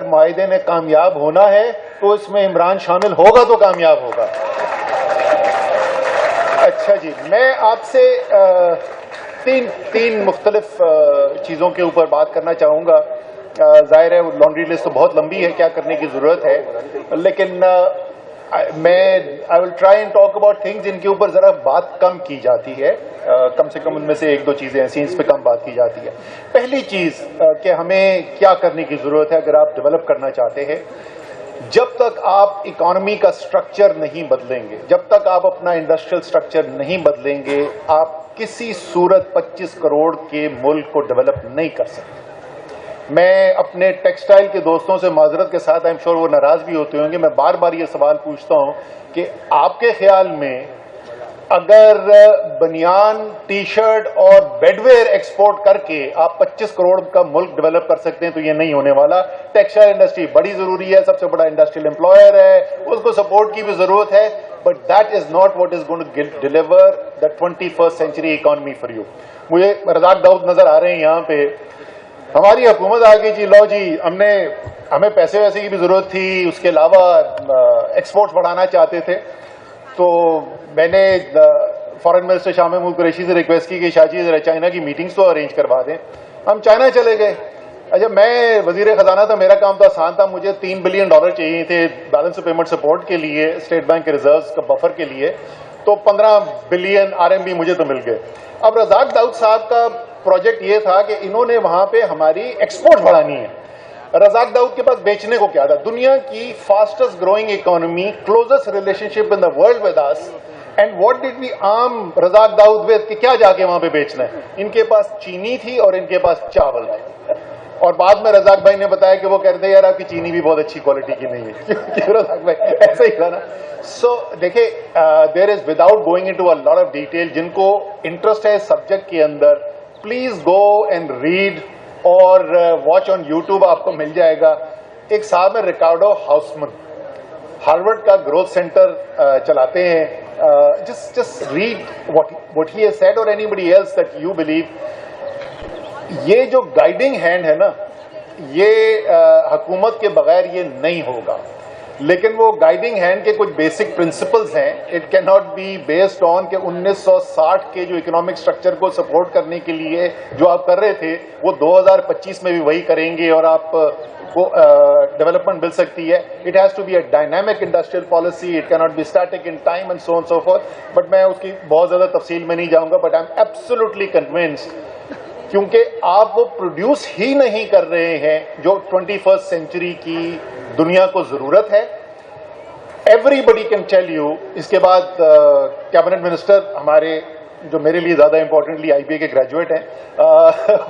معاہدے میں کامیاب ہونا ہے تو اس میں عمران شامل ہوگا تو کامیاب ہوگا. اچھا جی, میں آپ سے تین مختلف چیزوں کے اوپر بات کرنا چاہوں گا. ظاہر ہے لانڈری لسٹ تو بہت لمبی ہے, کیا کرنے کی ضرورت ہے, لیکن میں I will try and talk about things جن کے اوپر ذرا بات کم کی جاتی ہے. کم سے کم ان میں سے ایک دو چیزیں ایسی ہیں اس پہ کم بات کی جاتی ہے. پہلی چیز کہ ہمیں کیا کرنے کی ضرورت ہے اگر آپ ڈیولپ کرنا چاہتے ہیں. جب تک آپ اکانومی کا سٹرکچر نہیں بدلیں گے, جب تک آپ اپنا انڈسٹریل سٹرکچر نہیں بدلیں گے, آپ کسی صورت 25 کروڑ کے ملک کو ڈیولپ نہیں کر سکتے. میں اپنے ٹیکسٹائل کے دوستوں سے معذرت کے ساتھ, آئی ایم شیور وہ ناراض بھی ہوتے ہوں گے, میں بار بار یہ سوال پوچھتا ہوں کہ آپ کے خیال میں اگر بنیان, ٹی شرٹ اور بیڈ ویئر ایکسپورٹ کر کے آپ 25 کروڑ کا ملک ڈیولپ کر سکتے ہیں تو یہ نہیں ہونے والا. ٹیکسٹائل انڈسٹری بڑی ضروری ہے, سب سے بڑا انڈسٹریل امپلائر ہے, اس کو سپورٹ کی بھی ضرورت ہے, but that is not what is going to deliver the 21st century economy for you. مجھے رزاق داؤد نظر آ رہے ہیں یہاں پہ. ہماری حکومت آ گئی جی, لو جی ہمیں پیسے ویسے کی بھی ضرورت تھی, اس کے علاوہ ایکسپورٹس بڑھانا چاہتے تھے. تو میں نے فارن منسٹر شاہ محمود قریشی سے ریکویسٹ کی کہ شاہ جی ذرا چائنا کی میٹنگز تو ارینج کروا دیں. ہم چائنا چلے گئے. اچھا, میں وزیر خزانہ تھا, میرا کام تو آسان تھا, مجھے $3 بلین چاہیے تھے بیلنس آف پیمنٹ سپورٹ کے لیے, اسٹیٹ بینک کے ریزروز کا بفر کے لیے. تو 15 بلین RMB مجھے تو مل گئے. اب رزاق داؤد صاحب کا پروجیکٹ یہ تھا کہ انہوں نے وہاں پہ ہماری ایکسپورٹ بڑھانی ہے. رزاق داؤد کے پاس بیچنے کو کیا تھا؟ دنیا کی fastest growing economy, closest relationship in the world with us, and what did we arm Razak Dawood with کہ کیا جا کے وہاں پہ بیچنا ہے؟ ان کے پاس چینی تھی اور ان کے پاس چاول تھا. اور بعد میں رزاق بھائی نے بتایا کہ وہ کہتے ہیں یار آپ کی چینی بھی بہت اچھی کوالٹی کی نہیں ہے. کیوں رزاق بھائی ایسا ہی تھا نا. سو دیکھیں, there is without going into a lot of detail, جن کو انٹرسٹ ہے سبجیکٹ کے اندر, پلیز گو اینڈ ریڈ اور واچ آن یوٹیوب, آپ کو مل جائے گا. ایک صاحب ہے ریکارڈو ہاؤسمن, ہارورڈ کا گروتھ سینٹر چلاتے ہیں. Just read what he has said or anybody else that you believe. یہ جو گائیڈنگ ہینڈ ہے نا, یہ حکومت کے بغیر یہ نہیں ہوگا, لیکن وہ گائیڈنگ ہینڈ کے کچھ بیسک پرنسپلز ہیں. It can not be based on کہ 1960 کے جو اکنامک اسٹرکچر کو سپورٹ کرنے کے لیے جو آپ کر رہے تھے وہ 2025 میں بھی وہی کریں گے اور آپ کو ڈیولپمنٹ مل سکتی ہے. It has to be a dynamic industrial policy, it can not be static in time and so on so forth. But میں اس کی بہت زیادہ تفصیل میں نہیں جاؤں گا, but I am absolutely convinced, کیونکہ آپ وہ پروڈیوس ہی نہیں کر رہے ہیں جو 21st سینچری کی دنیا کو ضرورت ہے. Everybody can tell you. اس کے بعد کیبنٹ منسٹر ہمارے جو میرے لیے زیادہ امپورٹنٹلی IBA کے گریجویٹ ہیں,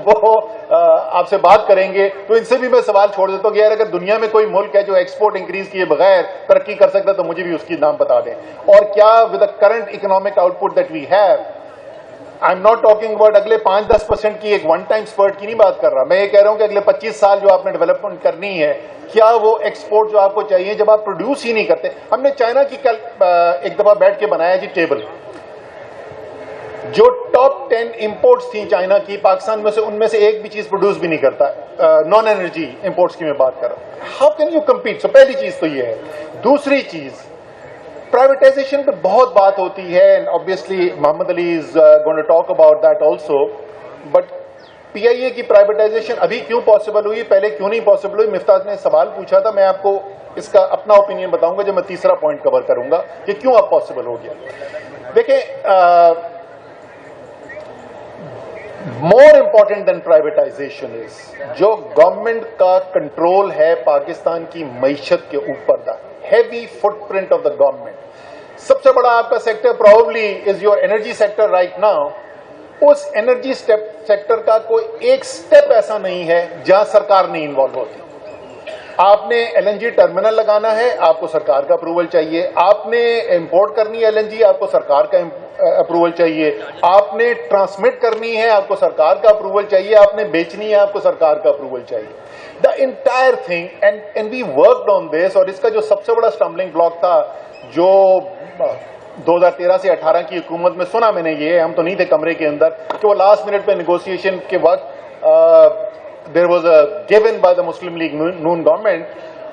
وہ آپ سے بات کریں گے, تو ان سے بھی میں سوال چھوڑ دیتا ہوں کہ یار اگر دنیا میں کوئی ملک ہے جو ایکسپورٹ انکریز کیے بغیر ترقی کر سکتا تو مجھے بھی اس کی نام بتا دیں. اور کیا with the current economic output that we have, I am not talking about اگلے 5-10% کی ایک ون ٹائم اسپرٹ کی نہیں بات کر رہا, میں یہ کہہ رہا ہوں کہ اگلے 25 سال جو آپ نے ڈیولپمنٹ کرنی ہے, کیا وہ ایکسپورٹ جو آپ کو چاہیے جب آپ پروڈیوس ہی نہیں کرتے. ہم نے چائنا کی کل ایک دفعہ بیٹھ کے بنایا جی ٹیبل, جو ٹاپ 10 امپورٹس تھیں چائنا کی پاکستان میں سے, ان میں سے ایک بھی چیز پروڈیوس بھی نہیں کرتا. نان انرجی امپورٹس کی میں بات کر رہا ہوں. How can you compete? So پہلی چیز تو یہ ہے. دوسری چیز, پرائیویٹائزیشن پہ بہت بات ہوتی ہے, and obviously Muhammad Ali is going to talk about that also. But PIA کی پرائیویٹائزیشن ابھی کیوں پاسبل ہوئی, پہلے کیوں نہیں پاسبل ہوئی؟ مفتاح نے سوال پوچھا تھا, میں آپ کو اس کا اپنا اوپینین بتاؤں گا جب میں تیسرا پوائنٹ کور کروں گا کہ کیوں اب پاسبل ہو گیا. دیکھیں, مور امپورٹنٹ دین پرائیویٹائزیشن از جو گورنمنٹ کا کنٹرول ہے پاکستان کی معیشت کے اوپر, the heavy footprint of the government. سب سے بڑا آپ کا sector probably is your energy sector right now. اس انرجی سیکٹر کا کوئی ایک سٹیپ ایسا نہیں ہے جہاں سرکار نہیں انوالو ہوتی. آپ نے LNG ٹرمینل لگانا ہے, آپ کو سرکار کا اپروول چاہیے. آپ نے امپورٹ کرنی ہے LNG, آپ کو سرکار کا اپروول چاہیے. آپ نے ٹرانسمٹ کرنی ہے, آپ کو سرکار کا اپروول چاہیے. آپ نے بیچنی ہے, آپ کو سرکار کا اپروول چاہیے. The entire thing, and we worked on this. اور اس کا جو سب سے بڑا اسٹمبلنگ بلاک تھا جو 2013 سے 18 کی حکومت میں سنا میں نے, یہ ہم تو نہیں تھے کمرے کے اندر, کہ وہ لاسٹ منٹ پہ نیگوسیشن کے وقت there was a given by the Muslim League Noon government,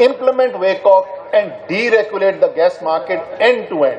implement WACOG and deregulate the gas market end to end.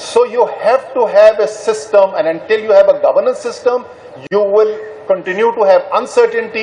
So you have to have a system, and until you have a governance system, you will continue to have uncertainty.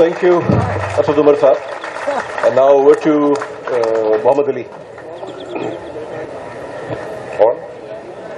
Thank you, Asad Umar Saab. And now over to Muhammad Ali.